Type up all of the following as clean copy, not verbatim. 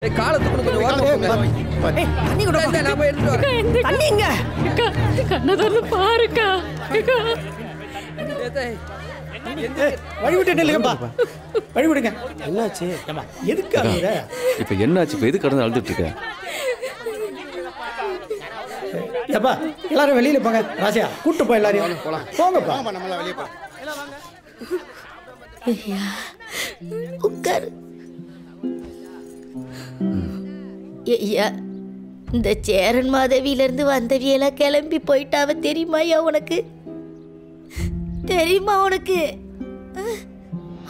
காலத்துக்கு கொஞ்சம் தண்ணி கூட நாம எடுத்து தண்ணிங்க கண்ணதொரு பாருக்கா வழி விட்டு நில்லுங்கப்பா வழி விடுங்க என்னாச்சு எதுக்கு அழுகுற இப்போ என்னாச்சு இப்போ எது கடந்து அழுதுட்டு இருக்க ஏப்பா எல்லாரும் வெளியில போங்க ராசியா கூட்டு போ எல்லாரையும் போங்கப்பா நம்மள வெளிய போ உட்காரு ஐயா இந்த சேரன் மாதவியிலிருந்து வந்தவியெல்லாம் கிளம்பி போயிட்டாவ தெரியுமாயா உனக்கு தெரியுமா உனக்கு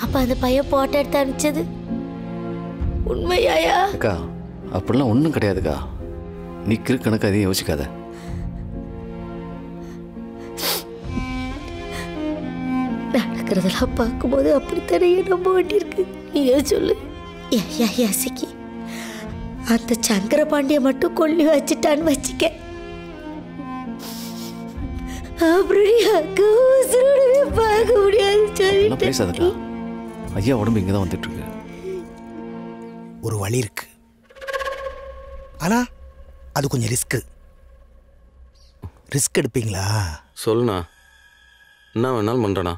அப்ப அந்த பையன் போட்டோ எடுத்து அனுப்பிச்சது உண்மையாயா அக்கா அப்படிலாம் ஒன்றும் கிடையாதுக்கா நீ கிறுக்கணக்கு அதையும் யோசிக்காத நடக்கிறதெல்லாம் பார்க்கும்போது அப்படித்தானே நம்ப வேண்டியிருக்கு நீயே சொல்லு யாசிக்கு அந்த சங்கர பாண்டிய மட்டும் கொல்லி வச்சுட்டான்னு வச்சுக்க பார்க்க முடியாது பேசாதக்கா ஐயா உடம்பு இங்கே தான் வந்துட்டு இருக்கு ஒரு வழி இருக்கு ஆனா அது கொஞ்சம் ரிஸ்க் எடுப்பீங்களா சொல்லுண்ணா என்ன வேணாலும் பண்றேண்ணா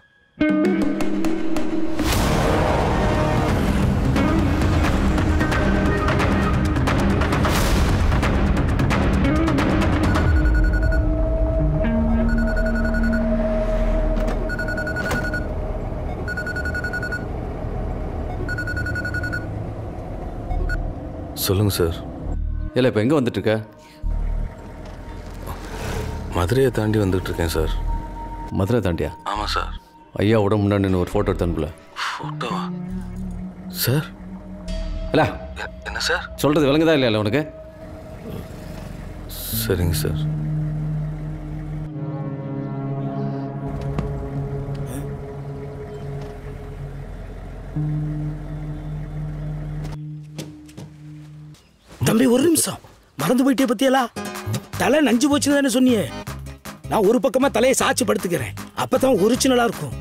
சொல்லுங்க சார். இல்லை இப்போ எங்கே வந்துட்டு இருக்க? மதுரையை தாண்டி வந்துட்டு இருக்கேன் சார். மதுரை தாண்டியா? ஆமாம் சார். ஐயா உடம்பு முன்னாடி ஒரு ஃபோட்டோ எடுத்து அனுப்பல. ஃபோட்டோவா சார்? இல்லை என்ன சார் சொல்கிறது விளங்குதா இல்லையா உனக்கு? சரிங்க சார். தம்பி ஒரு நிமிஷம் மறந்து போயிட்டே பத்தியலா தலை நஞ்சு போச்சுன்னு தானே சொன்னியே. நான் ஒரு பக்கமா தலையை சாட்சி படுத்துக்கிறேன், அப்பதான் ஒரிஜினலா இருக்கும்.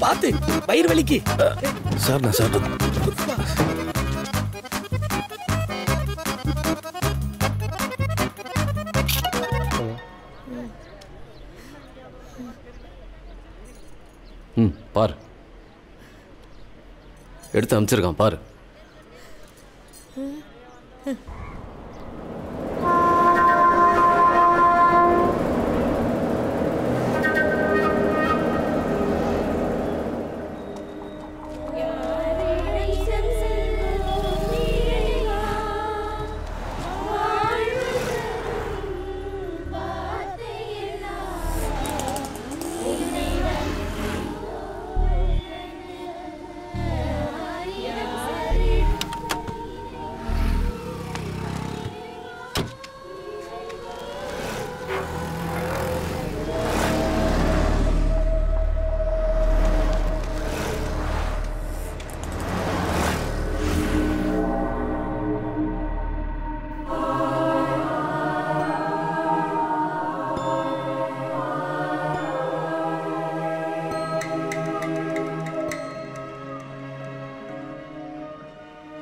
பாத்து வயிறு வலிக்கு சார். நான் சார் பாரு எடுத்து அனுப்பிச்சிருக்கான் பாரு.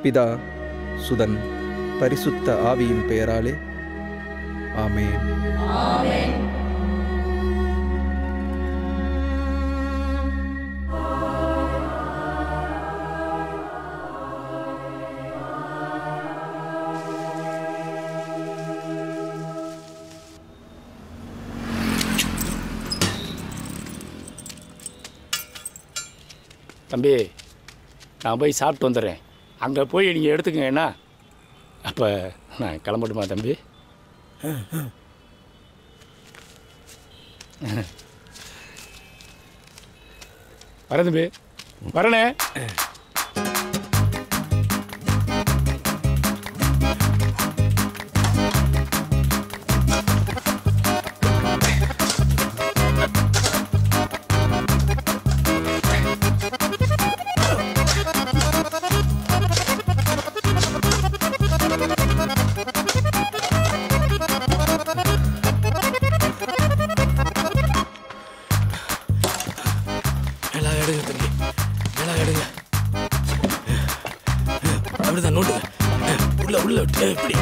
பிதா சுதன் பரிசுத்த ஆவியின் பெயராலே ஆமென். தம்பி நான் போய் சாப்பிட்டு வந்துடுறேன், அங்கே போய் நீங்கள் எடுத்துக்கங்க. என்ன அப்போ நான் கிளம்பட்டுமா தம்பி? வரேன் தம்பி, வரேனே. நோண்டுங்க. உள்ள உள்ள விட்டு இப்படி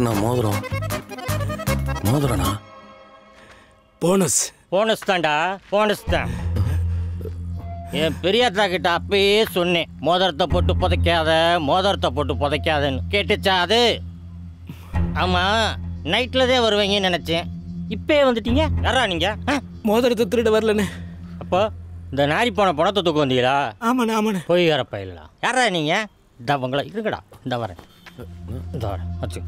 நான் மோதிரண்ணா போனஸ் தான்டா, போனஸ் தான். என் பெரியாத்தா கிட்ட அப்பயே சொன்னேன், மோதிரத்தை போட்டு புதைக்காதன்னு. கேட்டுச்சா அது? ஆமா, நைட்ல தான் வருவீங்கன்னு நினைச்சேன். இப்பயே வந்துட்டீங்க. யாரா நீங்க? மோதிரத்தை திருட வரலண்ணே. அப்போ இந்த நாரி போன பணத்தை தூக்க வந்தீங்களா? ஆமாண்ணே. போய் வரப்பா இல்லா. யாரா நீங்க? இந்த உங்களை இருக்குடா, இந்த வரேன். வச்சு.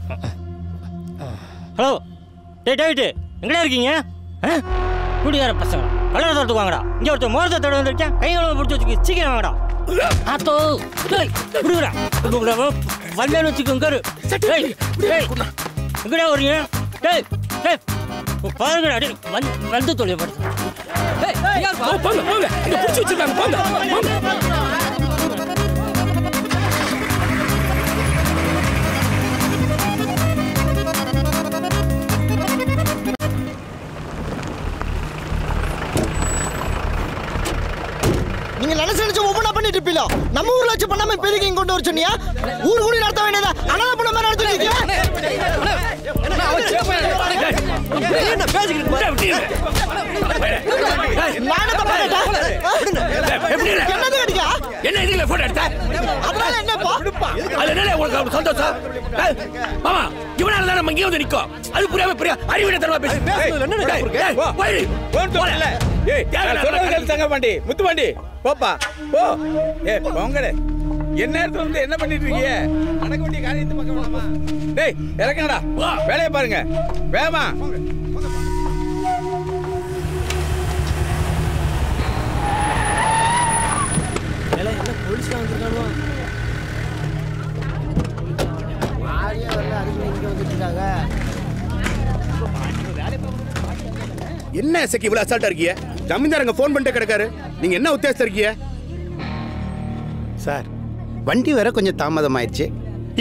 ஹலோ டேவிட்டு, எங்கடா இருக்கீங்க? குடியார பசங்க கலர் தரத்துக்கு வாங்கடா. இங்கே ஒருத்தர் மோரத்தை தட வந்திருக்கேன், கைகளை பிடிச்சி வச்சுக்க. சீக்கிரம் வாங்கடா. ஆத்தோ விடுறா வந்தேன்னு வச்சுக்கோங்க. எங்கடா வரீங்க? பாருங்கடா, வந்து தொழில்படுத்த நீங்க நினைச்சு ஒவ்வொன்றா பண்ணிட்டு இருப்பீங்களா? நம்ம ஊர்ல வச்சு பண்ணாம பெருகி இங்க கொண்டு வர சொன்னியா? ஊர் கூடி நடத்த வேண்டியதா? அனாதை பண்ண மாதிரி நடத்திட்டு முத்துமாண்டி போப்பா போ. போங்கடே, என்ன நேரத்துல வந்து என்ன பண்ணிட்டு இருக்கீங்க? நடக்க வேண்டிய காரியத்தை பார்க்க வேணாமா? டேய் இறக்குங்கடா, வேலையை பாருங்க வேமா. என்ன செக்கி இவ்வளவு அசால்ட்டா இருக்கீங்க? ஜமீன்தாரங்க போன் பண்ணிட்டு கிடக்காரு, நீங்க என்ன உத்தேசம் இருக்கீங்க? சார் வண்டி வேற கொஞ்சம் தாமதம் ஆயிடுச்சு,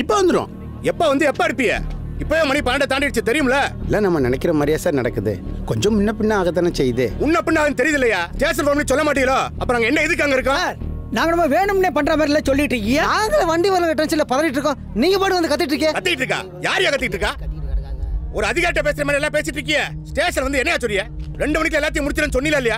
இப்போ வந்துடும். எப்ப வந்து எப்ப இருப்பீங்க? இப்பவே மணி 12 தாண்டிடுச்சு தெரியும்ல? இல்ல நம்ம நினைக்கிற மாதிரியா சார் நடக்குது, கொஞ்சம் முன்ன பின்ன ஆகத்தானே செய்யுது. முன்ன பின்ன தெரியுது இல்லையா? ஸ்டேஷன் போன் சொல்ல மாட்டீங்களோ? அப்புறம் என்ன எதுக்கு அங்க இருக்கோம்? நாங்க நம்ம வேணும்னே பண்ற மாதிரி எல்லாம் சொல்லிட்டு இருக்கீங்க. நாங்கள வண்டி வரல டென்ஷன்ல பதறிட்டு இருக்கோம், நீங்க பாட்டு வந்து கத்திட்டு இருக்கா? யாரையா கத்திட்டு இருக்கா? ஒரு அதிகாரிட்ட பேசுற மாதிரி எல்லாம் பேசிட்டு இருக்கீங்க. ஸ்டேஷன் வந்து என்னையா சொல்றிய? 2 மணிக்கு எல்லாத்தையும் முடிச்சிரன்னு சொன்னீங்களா இல்லையா?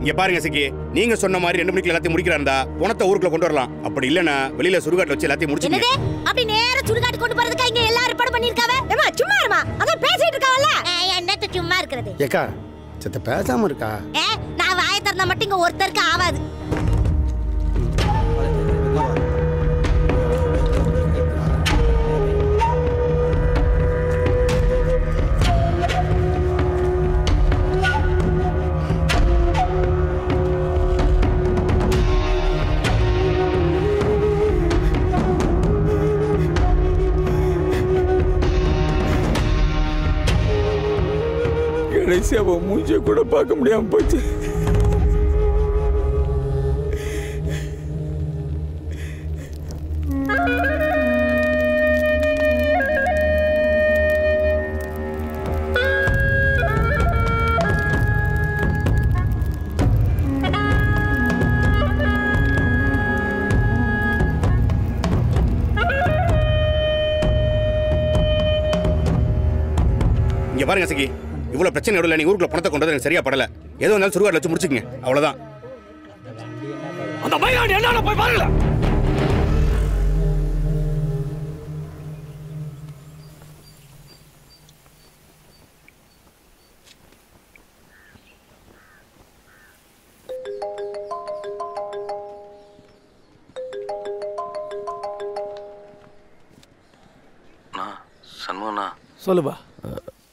இங்க பாருங்க சிக்கி, நீங்க சொன்ன மாதிரி 2 மணிக்கு எல்லாத்தையும் முடிக்கிறாருந்தா பணத்தை ஊருக்குள்ள கொண்டு வரலாம். அப்படி இல்லனா வெளியில சுடுகாட்டுல வச்சு எல்லாத்தையும் முடிச்சிடுங்க. என்னது? அப்படி நேரா சுடுகாட்டு கொண்டு போறதுக்கு இங்க எல்லாரும் படம் பண்ணிருக்காவே. ஏமா சும்மா இருமா, அத பேசிட்டு இருக்காவல்ல. என்னத்த சும்மா இருக்குது? ஏக்கா சத்த பேசாம இருக்கா? நான் வாயை திறந்தா மட்டும் இங்க ஒருத்தருக்கு ஆவாது. கடைசியா அவன் மூஞ்சிய கூட பார்க்க முடியாம போச்சு. இங்க பாருங்க சகி, இவ்வளவு பிரச்சனை இல்ல, நீங்க ஊருக்குள்ள பணத்தை கொண்டு வந்து சரியா படல. ஏதோ இருந்தாலும் சுடுகாட்டுல வச்சு முடிச்சுக்கங்க, அவ்வளவுதான். அந்த பையன் என்ன போய் பாருங்க. சண்முகண்ணா சொல்லுப்பா.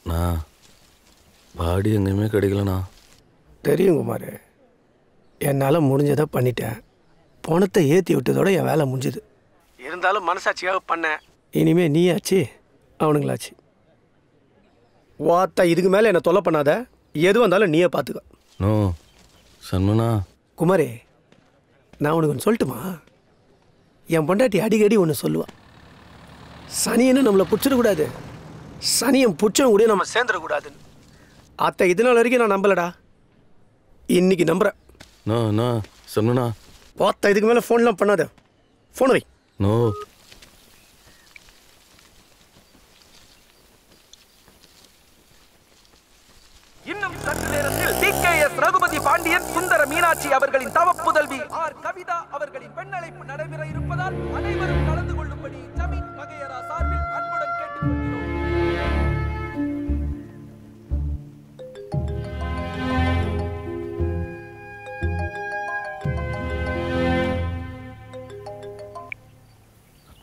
நான் பாடி எங்கேயுமே கிடைக்கலண்ணா. தெரியும் குமார், என்னால் முடிஞ்சதை பண்ணிட்டேன். பணத்தை ஏற்றி விட்டதோட என் வேலை முடிஞ்சுது. இருந்தாலும் மனசாட்சியாக பண்ணேன். இனிமே நீயாச்சு அவனுங்களாச்சு. வாத்தா இதுக்கு மேலே என்னை தொல்லை பண்ணாத, எது வந்தாலும் நீயே பார்த்துக்க. நோ சண்முகண்ணா. குமாரே, நான் உனக்கு ஒன்று சொல்லட்டுமா? என் பொண்டாட்டி அடிக்கடி ஒன்று சொல்லுவான். சனியன்னு நம்மளை பிடிச்சிடக்கூடாது, சனியன் பிடிச்சவங்க கூட நம்ம சேர்ந்துடக்கூடாதுன்னு. அத்தை இது நாள் வரைக்கும் நான் நம்பலடா, இன்னைக்கு நம்புறேன். நான் சொன்னா பார்த்தா இதுக்கு மேலே ஃபோன்லாம் பண்ணாத, ஃபோன் வை. நோ இன்னும் சற்று நேரத்தில் டிகேஎஸ் ரகுபதி பாண்டியன் சுந்தர மீனாட்சி அவர்களின் தவப்புதல்வி ஆர் கவிதா அவர்களின் பெண்ணழைப்பு நடைபெற இருப்பதால் அனைவரும் கலந்து கொள்ளும்படி ஜமீன் வகையரா சார்பில் அன்புடன் கேட்டுக்கொள்கிறோம்.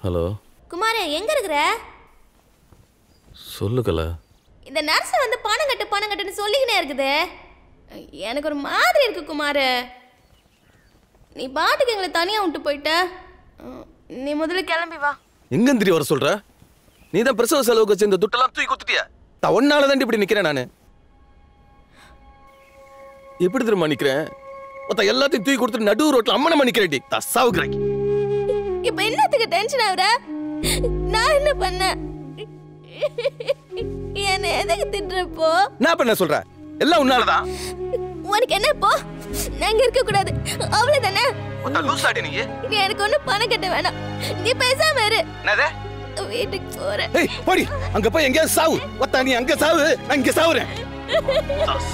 ஹலோ குமார், எங்க இருக்கிற? சொல்லுக்கல. இந்த நர்ஸ் வந்து பணம் கட்டுன்னு சொல்லிக்கினே இருக்குது. எனக்கு ஒரு மாதிரி இருக்கு குமார். நீ பாட்டுக்கு எங்களை தனியா விட்டு போயிட்ட. நீ முதல்ல கிளம்பி வா. எங்க திரி வர சொல்ற? நீ தான் பிரசவ செலவுக்கு வச்சு இந்த துட்டெல்லாம் தூக்கி கொடுத்துட்டிய. நான் ஒன்னால தான் இப்படி நிக்கிறேன். நானு எப்படி தெரியுமா நிக்கிறேன்? மொத்த எல்லாத்தையும் தூக்கி கொடுத்துட்டு நடு ரோட்ல அம்மனமா நிக்கிறேன்டி. தசாவுக்குறாக்கி. இப்ப என்னத்துக்கு டென்ஷன் ஆகுற? நான் என்ன பண்ணேன்? என்ன எதுக்கு திட்டுறப்போ? நான் பண்ண சொல்ற எல்லாம் உன்னாலதான். உனக்கு என்ன போ? நாங்க இருக்க கூடாது அவ்வளவுதானே? லூசாடி நீ. நீ எனக்கு ஒண்ணு பணம் கட்ட வேணாம், நீ பேசாம இரு. என்னது? வீட்டுக்கு போறேன். ஏய் போடி, அங்க போய் எங்கேயாவது சாவு. ஒத்தா நீ அங்க சாவு, நான் இங்க சாவுறேன்.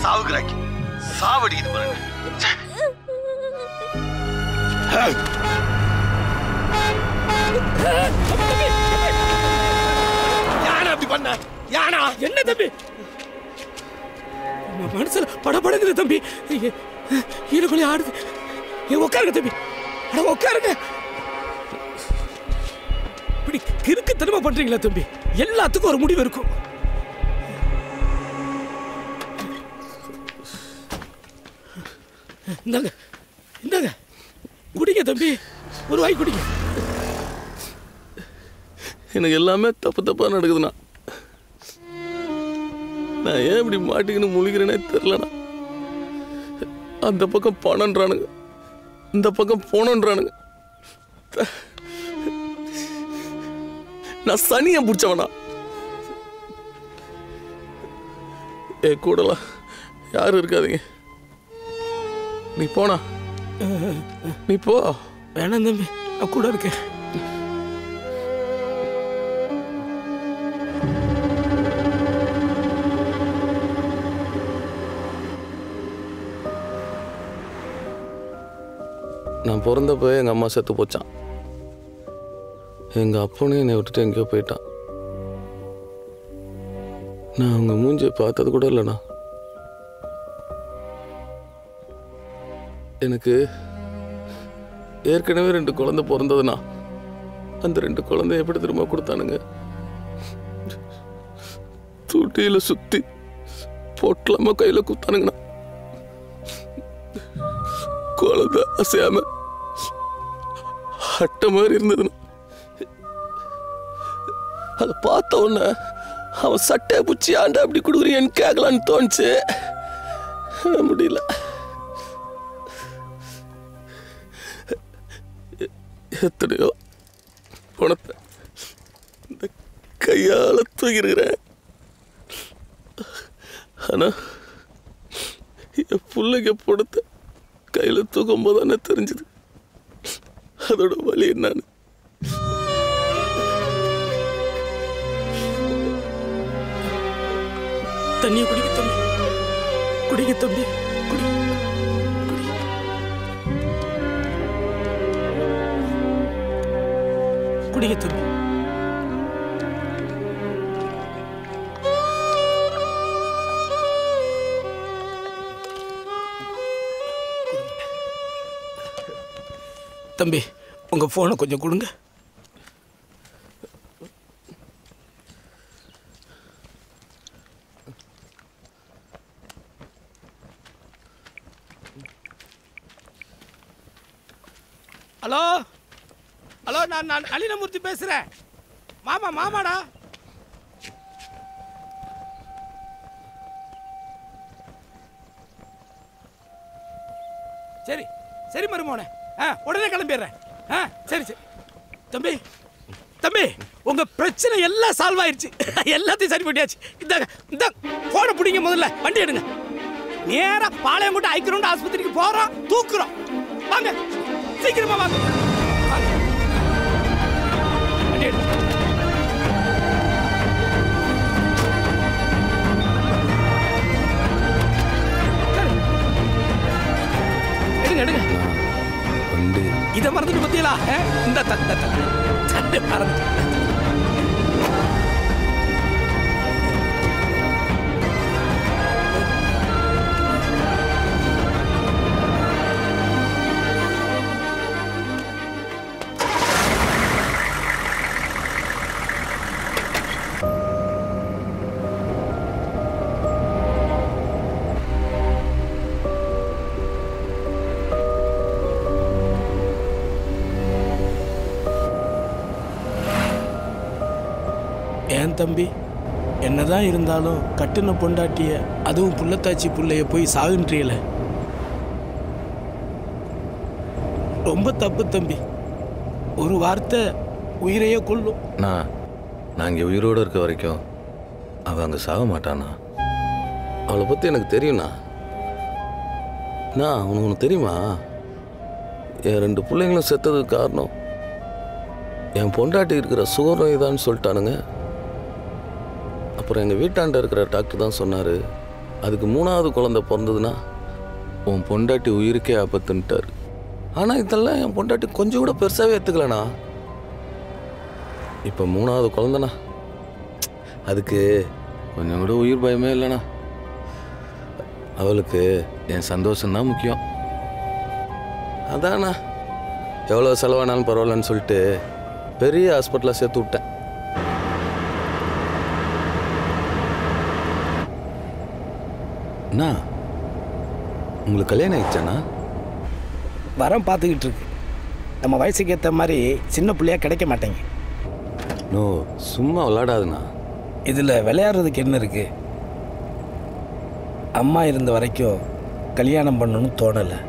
சாவுக்குறாக்கி சாவடிக்குது பாருங்க. யானா அப்படி பண்ண? யானா என்ன தம்பி? மனசுல படபடங்குது தம்பி, இதுக்குள்ளே ஆடுது. உட்காருங்க தம்பி, உட்காருங்க. இப்படி கிறுக்குத்தனமா பண்றீங்களா தம்பி? எல்லாத்துக்கும் ஒரு முடிவு இருக்கும். இந்தாங்க இந்தாங்க, குடிங்க தம்பி, ஒரு வாய் குடிங்க. எனக்கு எல்லாமே தப்பா நடக்குதுண்ணா. நான் ஏன் இப்படி மாட்டிக்கின்னு முழிக்கிறேனே தெரியலண்ணா. அந்த பக்கம் பணன்றானுங்க, இந்த பக்கம் போனன்றானுங்க. நான் சனியை பிடிச்சவனா? கூடலாம் யாரும் இருக்காதீங்க. நீ போனா நீ போ. வேணாம் தம்பி, நான் கூட இருக்கேன். நான் பிறந்தப்போ எங்கள் அம்மா செத்து போச்சான். எங்கள் அப்பனும் என்னை விட்டுட்டு எங்கேயோ போயிட்டான். நான் அவங்க மூஞ்சியை பார்த்தது கூட இல்லைண்ணா. எனக்கு ஏற்கனவே 2 குழந்தை பிறந்ததுண்ணா. அந்த 2 குழந்தை எப்படி திரும்ப கொடுத்தானுங்க? தூட்டியில் சுற்றி பொட்டலாம கையில் குத்தானுங்கண்ணா. குழந்தை அசையாம அட்டை மாதிரி இருந்ததுண்ணா. அதை பார்த்த உடனே அவன் சட்டையை பிடிச்சி ஆண்டா அப்படி கொடுக்குறீன்னு கேட்கலான்னு தோணுச்சு. முடியல. எத்தனையோ பணத்தை இந்த கையால தூக்கிருக்கிறேன். ஆனா என் பிள்ளைங்க பணத்தை கையில தூக்கும் போதானே தெரிஞ்சது அதோட வலி என்னன்னு. தண்ணியை குடிக்க தம்பி, குடிக்க தம்பி, குடி. குடிக்க தம்பி. தம்பி, உங்க போனை கொஞ்சம் கொடுங்க. ஹலோ ஹலோ, நான் அலினமூர்த்தி பேசுறேன். மாமாடா. சரி சரி மருமோனே, உடனே கிளம்பிடுறேன். சரி சரி தம்பி, தம்பி உங்க பிரச்சனை எல்லாம் சால்வ் ஆயிருச்சு. எல்லாத்தையும் சரி பண்ணியாச்சு. இந்த போனை பிடிங்க, முதல்ல வண்டி எடுங்க. நேரா பாளையங்கோட்டை ஐக்கிரோண்டு ஆஸ்பத்திரிக்கு போறோம், தூக்குறோம். வாங்க சீக்கிரமா வாங்க. வண்டி எடுங்க. எடுங்க. இதை மறந்துட்டு பத்தியலா? இந்த தண்டு மறந்துட்டு. ஏன் தம்பி, என்னதான் இருந்தாலும் கட்டுன பொண்டாட்டிய, அதுவும் புள்ளத்தாச்சி புள்ளைய போய் சாகுன்றீல, ரொம்ப தப்பு தம்பி. ஒரு வார்த்தை உயிரையே கொள்ளும். நான் இங்கே உயிரோடு இருக்க வரைக்கும் அவள் அங்கே சாக மாட்டானா? அவளை பற்றி எனக்கு தெரியும்ண்ணா. உனக்கு தெரியுமா, என் 2 பிள்ளைங்களும் செத்ததுக்கு காரணம் என் பொண்டாட்டி இருக்கிற சுகநோய் தான் சொல்லிட்டானுங்க. அப்புறம் எங்கள் வீட்டாண்ட இருக்கிற டாக்டர் தான் சொன்னார், அதுக்கு 3வது குழந்தை பிறந்ததுன்னா உன் பொண்டாட்டி உயிருக்கே ஆபத்துன்ட்டார். ஆனால் இதெல்லாம் என் பொண்டாட்டி கொஞ்சம் கூட பெருசாகவே எடுத்துக்கலண்ணா. இப்போ 3வது குழந்தைண்ணா, அதுக்கு கொஞ்சம் கூட உயிர் பயமே இல்லைண்ணா. அவளுக்கு என் சந்தோஷம்தான் முக்கியம். அதாண்ணா எவ்வளோ செலவானாலும் பரவாயில்லன்னு சொல்லிட்டு பெரிய ஹாஸ்பிட்டலாக சேர்த்து விட்டேன். அண்ணா, உங்களுக்கு கல்யாணம் ஆயிடுச்சாண்ணா? வரம் பார்த்துக்கிட்டு இருக்கு. நம்ம வயசுக்கு ஏற்ற மாதிரி சின்ன பிள்ளையா கிடைக்க மாட்டேங்க. நோ, சும்மா விளையாடாதுண்ணா. இதில் விளையாடுறதுக்கு என்ன இருக்கு? அம்மா இருந்த வரைக்கும் கல்யாணம் பண்ணணும்னு தோணலை.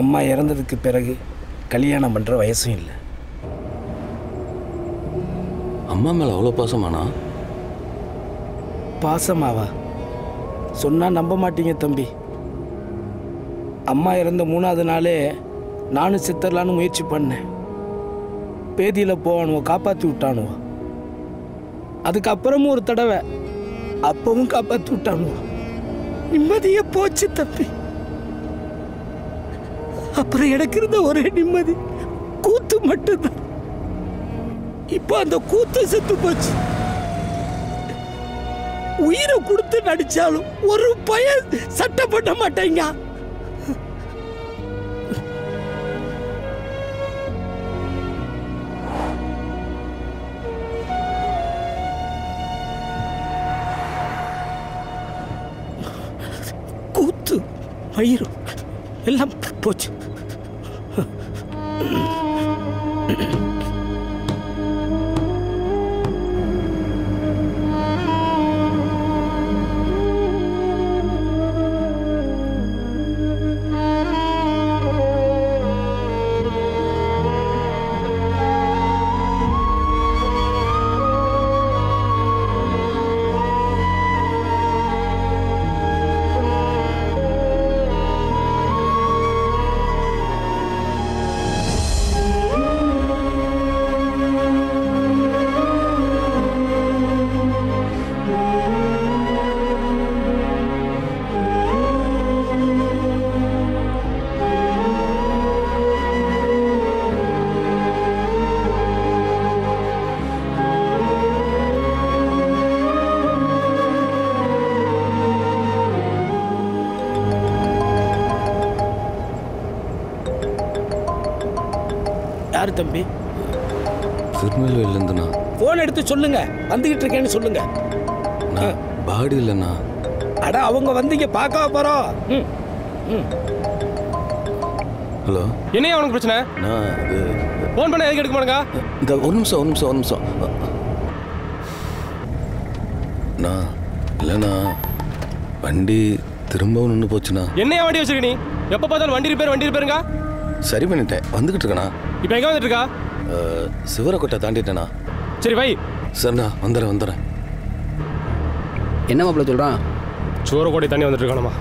அம்மா இறந்ததுக்கு பிறகு கல்யாணம் பண்ணுற வயசும் இல்லை. அம்மா மேலே அவ்வளோ பாசமாண்ணா? பாசமாவா? சொன்னால் நம்ப மாட்டீங்க தம்பி. அம்மா இறந்த 3வது நாளே நானும் செத்துடலான்னு முயற்சி பண்ணேன். பேதியில் போவானுவோ, காப்பாற்றி விட்டானுவோ. அதுக்கப்புறமும் ஒரு தடவை அப்பவும் காப்பாற்றி விட்டானுவோ. நிம்மதியே போச்சு தம்பி. அப்புறம் எனக்கு இருந்த ஒரே நிம்மதி கூத்து மட்டும்தான். இப்போ அந்த கூத்து செத்து போச்சு. உயிரை கொடுத்து நடிச்சாலும் ஒரு பையன் சட்டம் பண்ண மாட்டேங்க. கூத்து மயிறு எல்லாம் போச்சு. யாரு தம்பி? திருநெல்வேலியிலேருந்துண்ணா. போன் எடுத்து சொல்லுங்க, வந்துகிட்டு இருக்கேன்னு சொல்லுங்க. பாடி இல்லைண்ணா. அட அவங்க வந்தீங்க பார்க்க போறோம். ஹலோ, என்னையா உனக்கு பிரச்சனை? நான் இது ஃபோன் பண்ண எதுக்கு எடுக்க மாட்டேங்க? இந்த ஒரு நிமிஷம். நான் இல்லைண்ணா, வண்டி திரும்பவும் நின்று போச்சுண்ணா. என்னையா வண்டி வச்சிருக்க நீ? எப்போ பார்த்தாலும் வண்டி ரிப்பேருங்க. சரி பண்ணிட்டேன், வந்துகிட்டு இருக்கண்ணா. இப்போ எங்கே வந்துட்டு இருக்கா? சிவரக்கோட்டை தாண்டிட்டேண்ணா. சரி வை. சரிண்ணா, வந்துடுறேன். என்ன மாப்பிள்ள சொல்கிறான்? சிவரக்கோட்டை தாண்டி வந்துட்டு இருக்கானம்மா.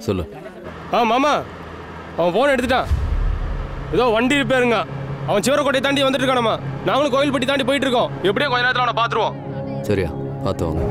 சொல்லு. மாமா, அவன் ஃபோன் எடுத்துட்டான். ஏதோ வண்டி ரிப்பேருங்க. அவன் சிவரக்கோட்டை தாண்டி வந்துட்டு இருக்கானம்மா. நாங்களும் கோயில்பட்டி தாண்டி போயிட்டு இருக்கோம். எப்படியோ கொஞ்ச நேரத்தில் அவனை பார்த்துருவோம். சரியா, பார்த்து வாங்க.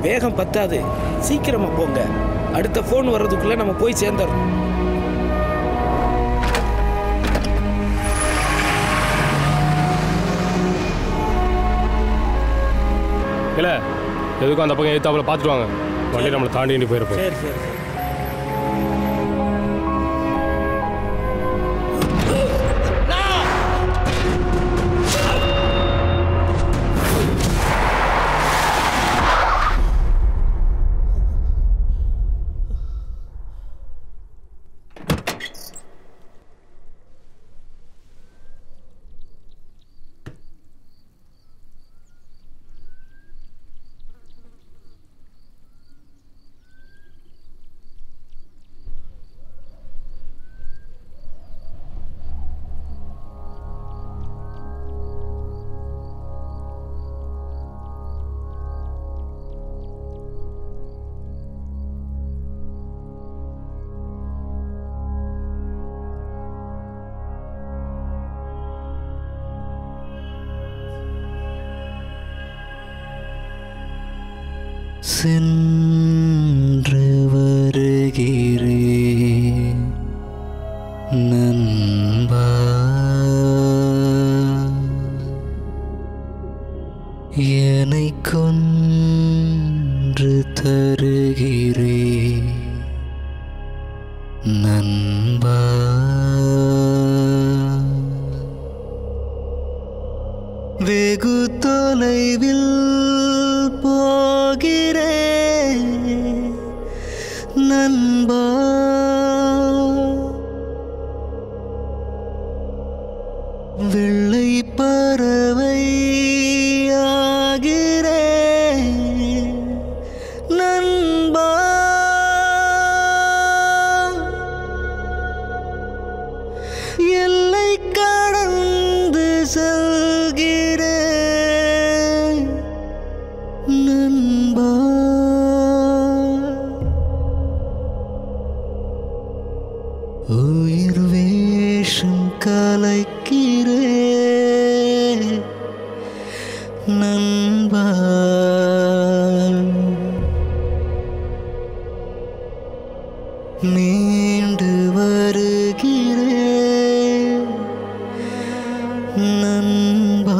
வேகம் பத்தாது, சீக்கிரமா போங்க. அடுத்த ஃபோன் வர்றதுக்குள்ள நம்ம போய் சேர்ந்துடணும். இல்லை, எதுக்கும் அந்த பக்கம் எழுத்தாப்புல பார்த்துட்டு வாங்க. வண்டி நம்மளை தாண்டி போயிருப்போம். சரி சரி. சென்று வருகிறேன் நண்பா, என்னை கொன்று தருகிறேன் நண்பா, வெகு தொலைவில் போகிறேன் நண்பா, வெள்ளை பறவை ஆகிறேன் நண்பா, எல்லை கடந்து செல்கிறேன் நண்பா, உயிர் வேஷம் கலைக்கிறேன் நண்பா, மீண்டு வருகிறேன் நண்பா,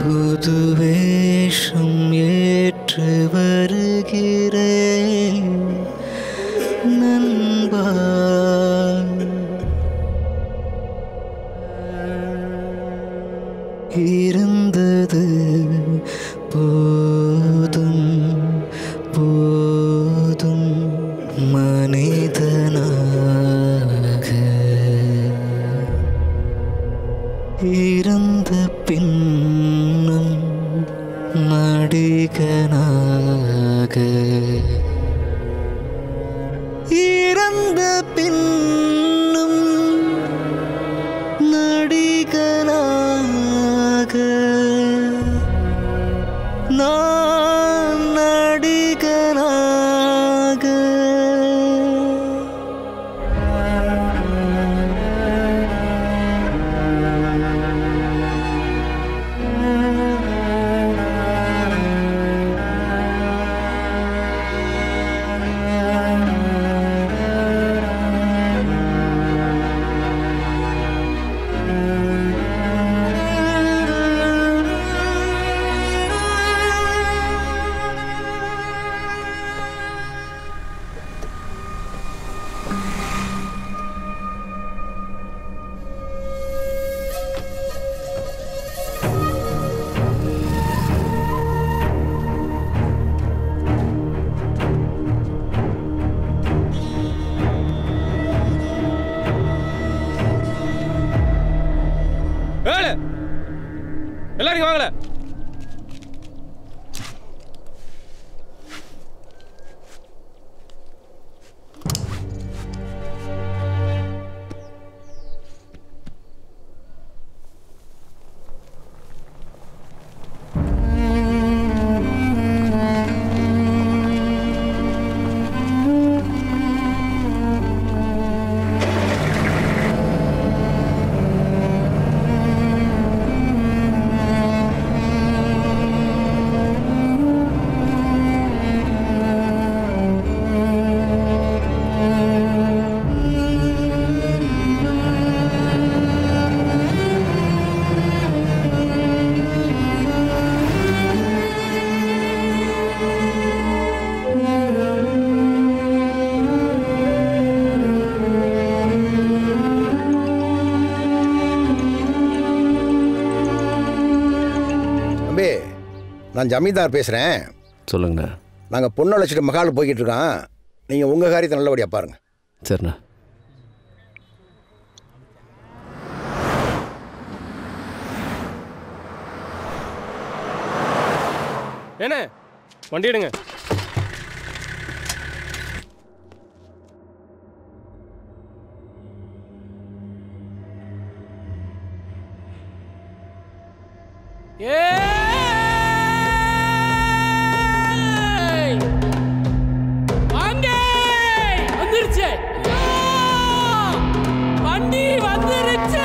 புது வேஷம் ஏற்று வருகிறேன் நண்பா, இருந்தது போதும் போதும் மனிதனாக, இறந்த பின்னும் நடிகனாக, இறந்த பின்னும் நடிகனாக நான் எல்லாரும் வாங்கல. நான் ஜமீன்தார் பேசுகிறேன். சொல்லுங்கண்ணா. நாங்கள் பொண்ணை அழைச்சிட்டு மகாலுக்கு போய்கிட்டு இருக்கோம். நீங்கள் உங்கள் காரியத்தை நல்லபடியாக பாருங்கள். சரிண்ணா. என்ன வண்டி எடுங்க. வந்துருச்சு வண்டி வந்துருச்சு.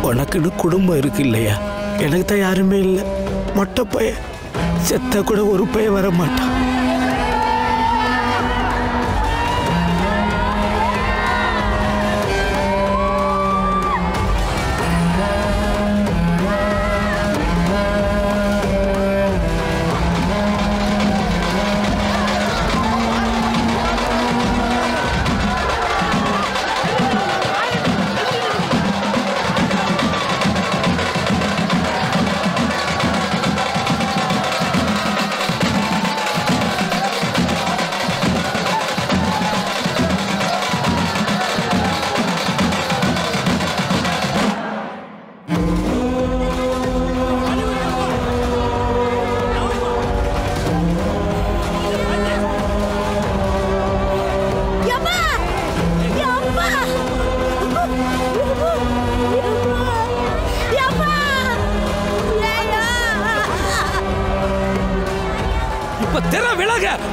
உனக்குன்னு குடும்பம் இருக்கு இல்லையா? எனக்கு தான் யாருமே இல்லை. மொட்டை பையன் செத்த கூட ஒரு பையன் வர மாட்டான்.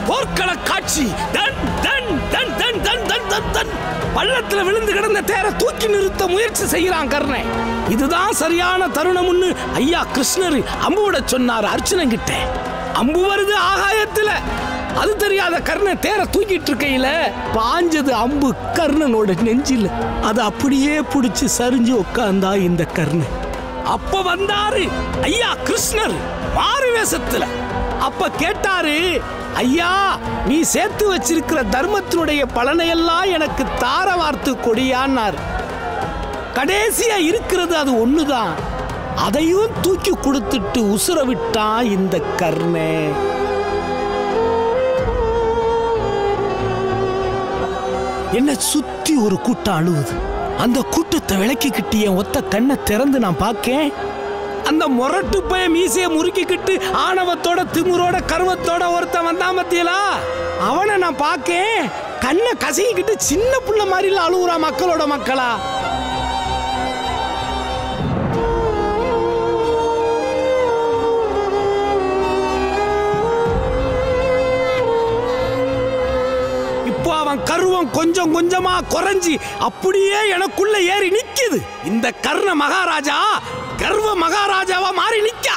போர்க்கள காட்சி. தன் தன் தன் தன் தன் தன் தன் தன் பள்ளத்துல விழுந்து கிடந்த தேரை தூக்கி நிறுத்த முயற்சி செய்யறான் கர்ணன். இதுதான் சரியான தருணம்னு ஐயா கிருஷ்ணர் அம்புவிட சொன்னார் அர்ச்சனை கிட்ட. அம்பு வருது ஆகாயத்துல. அது தெரியாத கர்ணன் தேரை தூக்கிட்டு இருக்கையில பாஞ்சது அம்பு கர்ணனோட நெஞ்சில. அது அப்படியே பிடிச்சு சரிஞ்சு உட்கார்ந்தா இந்த கர்ணன். அப்ப வந்தாரு ஐயா கிருஷ்ணர் மாறு வேஷத்துல. அப்ப கேட்டாரு, ஐயா நீ சேர்த்து வச்சிருக்கிற தர்மத்தினுடைய பலனையெல்லாம் எனக்கு தார வார்த்து கொடியான்னார். கடைசியா இருக்கிறது அது ஒண்ணுதான். அதையும் தூக்கி கொடுத்துட்டு உசுர விட்டான் இந்த கர்ணன். என்ன சுத்தி ஒரு கூட்டம் அழுவுது. அந்த கூட்டத்தை விளக்கிக்கிட்டு என் ஒத்த கண்ணை திறந்து நான் பார்க்கேன். அந்த முரட்டு பைய மீசைய முறுக்கிக்கிட்டு ஆணவத்தோட திமுறோட கருவத்தோட ஒருத்தன் வந்தான் மத்தியலா. அவனை நான் பார்க்கேன். கண்ணை கசங்கிக்கிட்டு சின்ன புள்ள மாதிரில அழுவுறா மக்களோட மக்களா. கருவம் கொஞ்சம் கொஞ்சமா குறைஞ்சி அப்படியே எனக்குள்ள ஏறி நிக்குது. இந்த கர்ண மகாராஜா கர்வ மகாராஜாவா மாறி நிக்கா.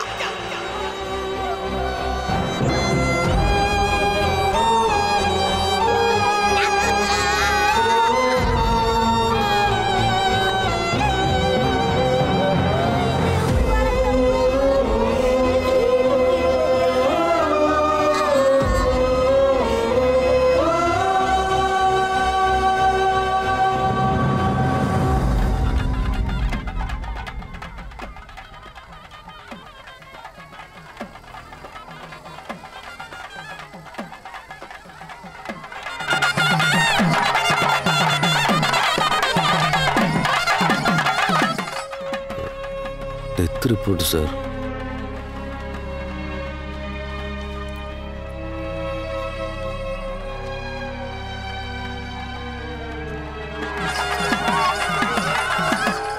Death report sir.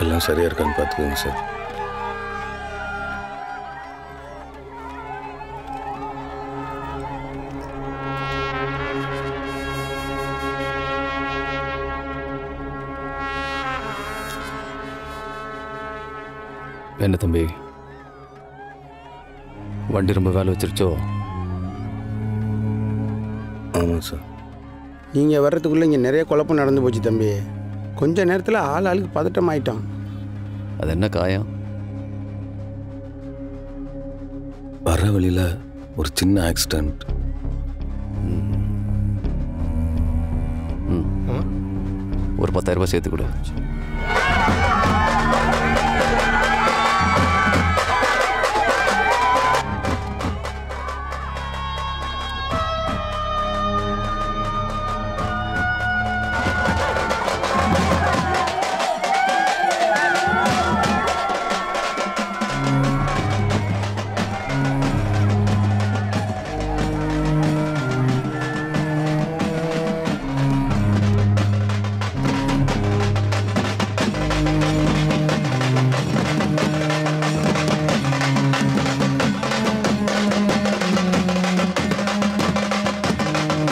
எல்லாம் சரியா இருக்கான்னு பார்த்துக்கோங்க சார். என்ன தம்பி, வண்டி ரொம்ப வேலை வச்சிருச்சோ? ஆமாம் சார். நீங்கள் வர்றதுக்குள்ளே இங்கே நிறைய குழப்பம் நடந்து போச்சு தம்பி. கொஞ்ச நேரத்தில் ஆளுக்கு பதட்டம் ஆயிட்டோம். அது என்ன காயம்? வர வழியில் ஒரு சின்ன ஆக்சிடென்ட். ஒரு 10,000 ரூபாய் சேர்த்து கொடு.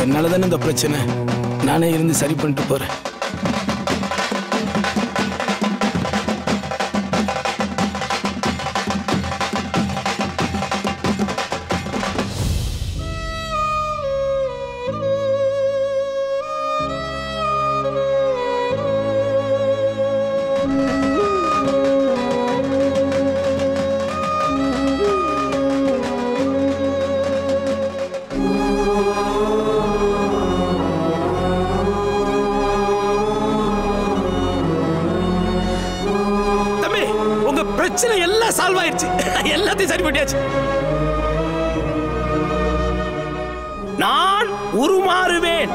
என்னால தானே இந்த பிரச்சனை. நானே இருந்து சரி பண்ணிட்டு போறேன். பிரச்சனை எல்லாம் சால்வ் ஆயிடுச்சு. எல்லாத்தையும் சரி பண்ணியாச்சு. நான் உருமாறுவேன்.